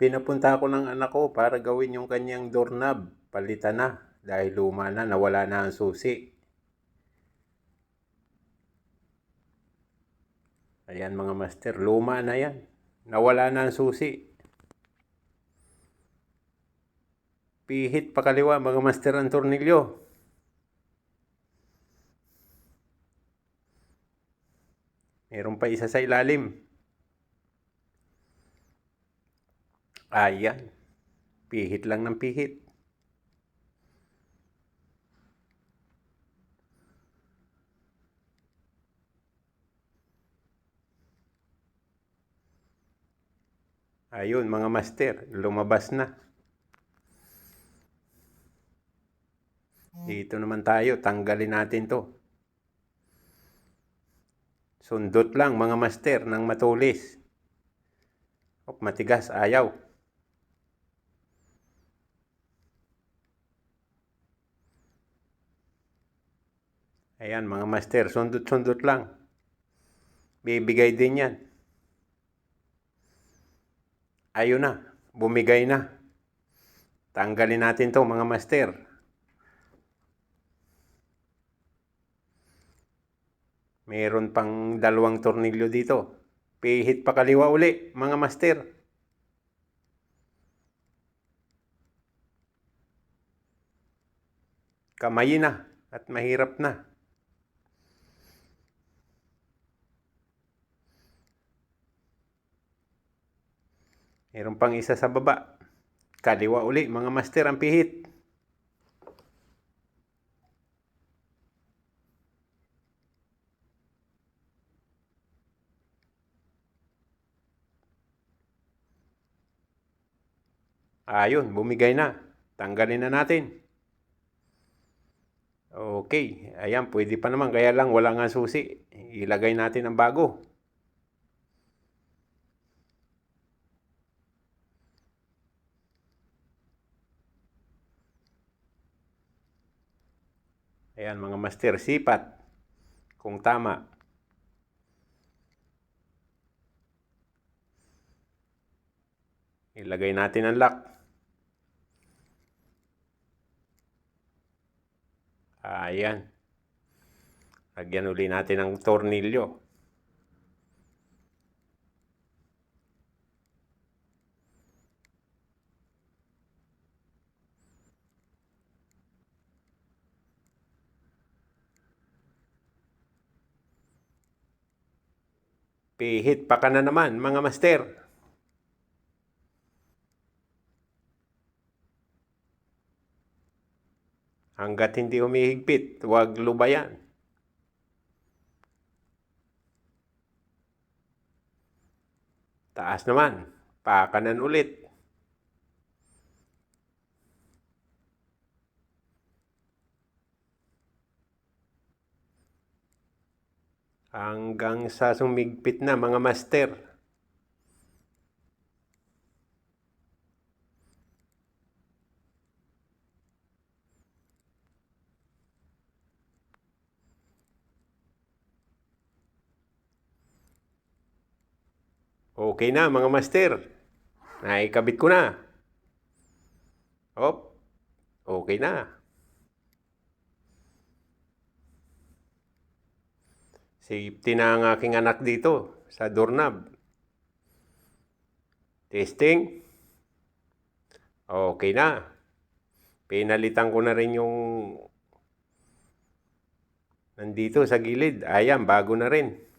Pinapunta ako ng anak ko para gawin yung kanyang doorknob. Palitan na dahil luma na, nawala na ang susi. Ayan mga master, luma na yan. Nawala na ang susi. Pihit pa kaliwa mga master ang tornilyo. Meron pa isa sa ilalim. Ayan. Pihit lang ng pihit. Ayun mga master, lumabas na. Dito naman tayo, tanggalin natin to. Sundot lang mga master ng matulis. Matigas, ayaw. Ayan mga master, sundot-sundot lang. Bibigay din yan. Ayun na, bumigay na. Tanggalin natin to mga master. Meron pang dalawang tornilyo dito. Pihit pa kaliwa uli mga master. Kamayin na at mahirap na. Meron pang isa sa baba. Kaliwa uli mga master ang pihit. Ayun, bumigay na. Tanggalin na natin. Okay, ayan, pwede pa naman. Kaya lang wala nga susi. Ilagay natin ang bago. Ayan mga master, sipat. Kung tama. Ilagay natin ang lock. Ayan. Lagyan uli natin ang tornilyo. Pihit pa ka na naman mga master. Hanggat hindi humihigpit, huwag lubayan. Taas naman, pakanan ulit. Hanggang sa sumigpit na mga master. Okay na mga master. Naikabit ko na. Okay na. Safety na ang aking anak dito sa doorknob. Testing. Okay na. Pinalitan ko na rin yung nandito sa gilid. Ayan, bago na rin.